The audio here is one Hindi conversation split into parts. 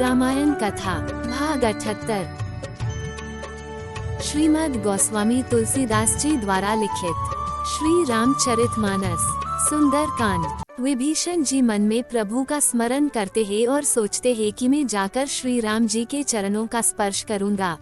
रामायण कथा भाग 78। श्रीमद् गोस्वामी तुलसीदास जी द्वारा लिखित श्री रामचरितमानस सुंदर कांड। विभीषण जी मन में प्रभु का स्मरण करते हैं और सोचते हैं कि मैं जाकर श्री राम जी के चरणों का स्पर्श करूंगा।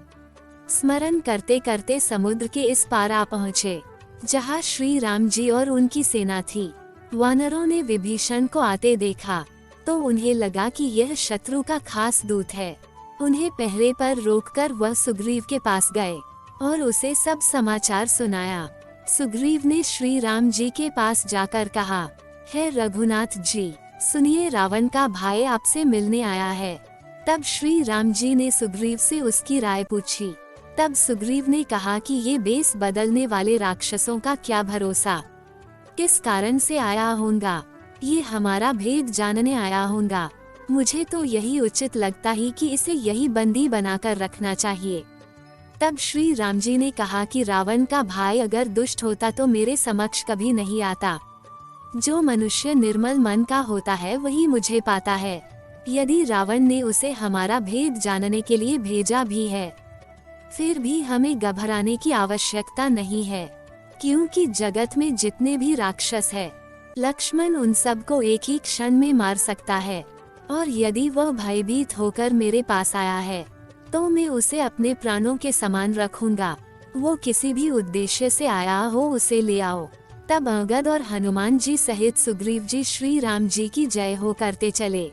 स्मरण करते करते समुद्र के इस पार आ पहुँचे जहाँ श्री राम जी और उनकी सेना थी। वानरों ने विभीषण को आते देखा तो उन्हें लगा कि यह शत्रु का खास दूत है। उन्हें पहरे पर रोककर वह सुग्रीव के पास गए और उसे सब समाचार सुनाया। सुग्रीव ने श्री राम जी के पास जाकर कहा, हे रघुनाथ जी, सुनिए, रावण का भाई आपसे मिलने आया है। तब श्री राम जी ने सुग्रीव से उसकी राय पूछी। तब सुग्रीव ने कहा कि ये बेस बदलने वाले राक्षसों का क्या भरोसा, किस कारण से आया होगा, ये हमारा भेद जानने आया होगा। मुझे तो यही उचित लगता है कि इसे यही बंदी बनाकर रखना चाहिए। तब श्री राम जी ने कहा कि रावण का भाई अगर दुष्ट होता तो मेरे समक्ष कभी नहीं आता। जो मनुष्य निर्मल मन का होता है वही मुझे पाता है। यदि रावण ने उसे हमारा भेद जानने के लिए भेजा भी है, फिर भी हमें घबराने की आवश्यकता नहीं है, क्योंकि जगत में जितने भी राक्षस है, लक्ष्मण उन सब को एक ही क्षण में मार सकता है। और यदि वह भयभीत होकर मेरे पास आया है तो मैं उसे अपने प्राणों के समान रखूंगा। वो किसी भी उद्देश्य से आया हो, उसे ले आओ। तब अंगद और हनुमान जी सहित सुग्रीव जी श्री राम जी की जय हो करते चले।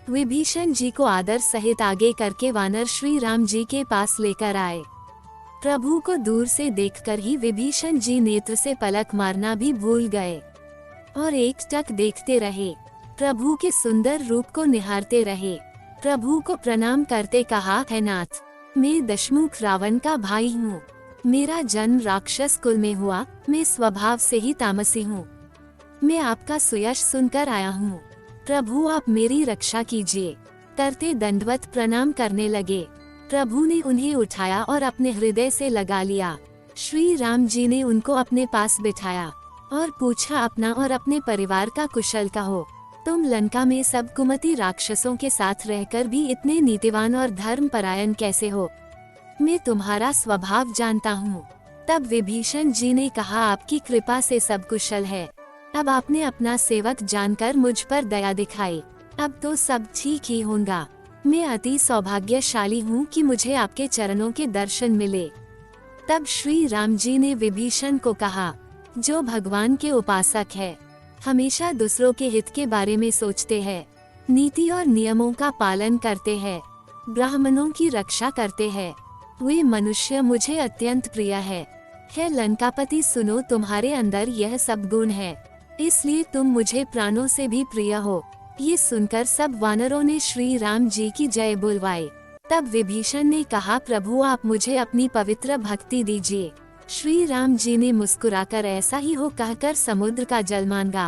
विभीषण जी को आदर सहित आगे करके वानर श्री राम जी के पास लेकर आए। प्रभु को दूर से देखकर ही विभीषण जी नेत्र से पलक मारना भी भूल गए और एकटक देखते रहे। प्रभु के सुंदर रूप को निहारते रहे। प्रभु को प्रणाम करते कहा, हे नाथ, मैं दशमुख रावण का भाई हूँ। मेरा जन्म राक्षस कुल में हुआ। मैं स्वभाव से ही तामसी हूँ। मैं आपका सुयश सुनकर आया हूँ। प्रभु आप मेरी रक्षा कीजिए। करते दंडवत प्रणाम करने लगे। प्रभु ने उन्हें उठाया और अपने हृदय से लगा लिया। श्री राम जी ने उनको अपने पास बिठाया और पूछा, अपना और अपने परिवार का कुशल कहो। तुम लंका में सब कुमति राक्षसों के साथ रहकर भी इतने नीतिवान और धर्मपरायण कैसे हो? मैं तुम्हारा स्वभाव जानता हूँ। तब विभीषण जी ने कहा, आपकी कृपा से सब कुशल है। अब आपने अपना सेवक जानकर मुझ पर दया दिखाई। अब तो सब ठीक ही होगा। मैं अति सौभाग्यशाली हूँ कि मुझे आपके चरणों के दर्शन मिले। तब श्री राम जी ने विभीषण को कहा, जो भगवान के उपासक है, हमेशा दूसरों के हित के बारे में सोचते हैं, नीति और नियमों का पालन करते हैं, ब्राह्मणों की रक्षा करते हैं, वे मनुष्य मुझे अत्यंत प्रिय है। हे लंकापति, सुनो, तुम्हारे अंदर यह सब गुण है, इसलिए तुम मुझे प्राणों से भी प्रिय हो। ये सुनकर सब वानरों ने श्री राम जी की जय बुलवाई। तब विभीषण ने कहा, प्रभु आप मुझे अपनी पवित्र भक्ति दीजिए। श्री राम जी ने मुस्कुराकर ऐसा ही हो कहकर समुद्र का जल मांगा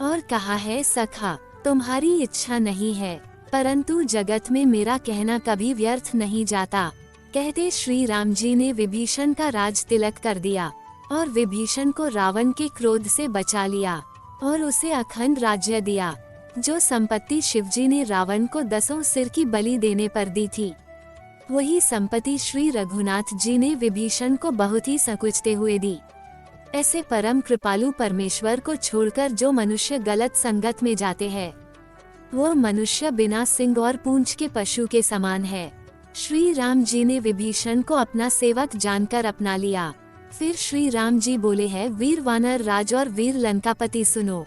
और कहा, है सखा, तुम्हारी इच्छा नहीं है, परंतु जगत में मेरा कहना कभी व्यर्थ नहीं जाता। कहते श्री राम जी ने विभीषण का राज तिलक कर दिया और विभीषण को रावण के क्रोध से बचा लिया और उसे अखंड राज्य दिया। जो संपत्ति शिवजी ने रावण को 10 सिर की बलि देने पर दी थी, वही संपत्ति श्री रघुनाथ जी ने विभीषण को बहुत ही संकुचते हुए दी। ऐसे परम कृपालु परमेश्वर को छोड़कर जो मनुष्य गलत संगत में जाते हैं, वो मनुष्य बिना सिंग और पूंछ के पशु के समान है। श्री राम जी ने विभीषण को अपना सेवक जानकर अपना लिया। फिर श्री राम जी बोले, हैं वीर वानर राज और वीर लंकापति, सुनो,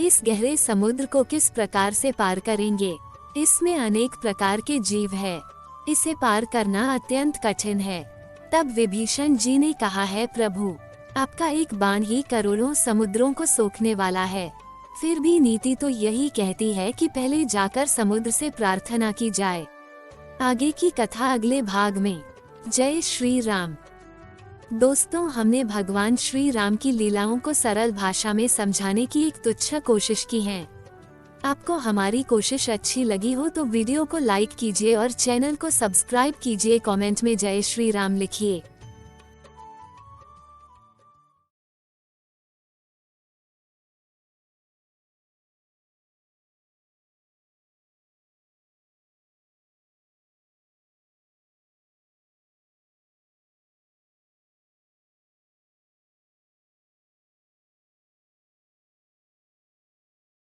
इस गहरे समुद्र को किस प्रकार से पार करेंगे? इसमें अनेक प्रकार के जीव है, इसे पार करना अत्यंत कठिन है। तब विभीषण जी ने कहा, है प्रभु, आपका एक बाण ही करोड़ों समुद्रों को सोखने वाला है। फिर भी नीति तो यही कहती है कि पहले जाकर समुद्र से प्रार्थना की जाए। आगे की कथा अगले भाग में। जय श्री राम। दोस्तों, हमने भगवान श्री राम की लीलाओं को सरल भाषा में समझाने की एक तुच्छ कोशिश की है। आपको हमारी कोशिश अच्छी लगी हो तो वीडियो को लाइक कीजिए और चैनल को सब्सक्राइब कीजिए। कमेंट में जय श्री राम लिखिए।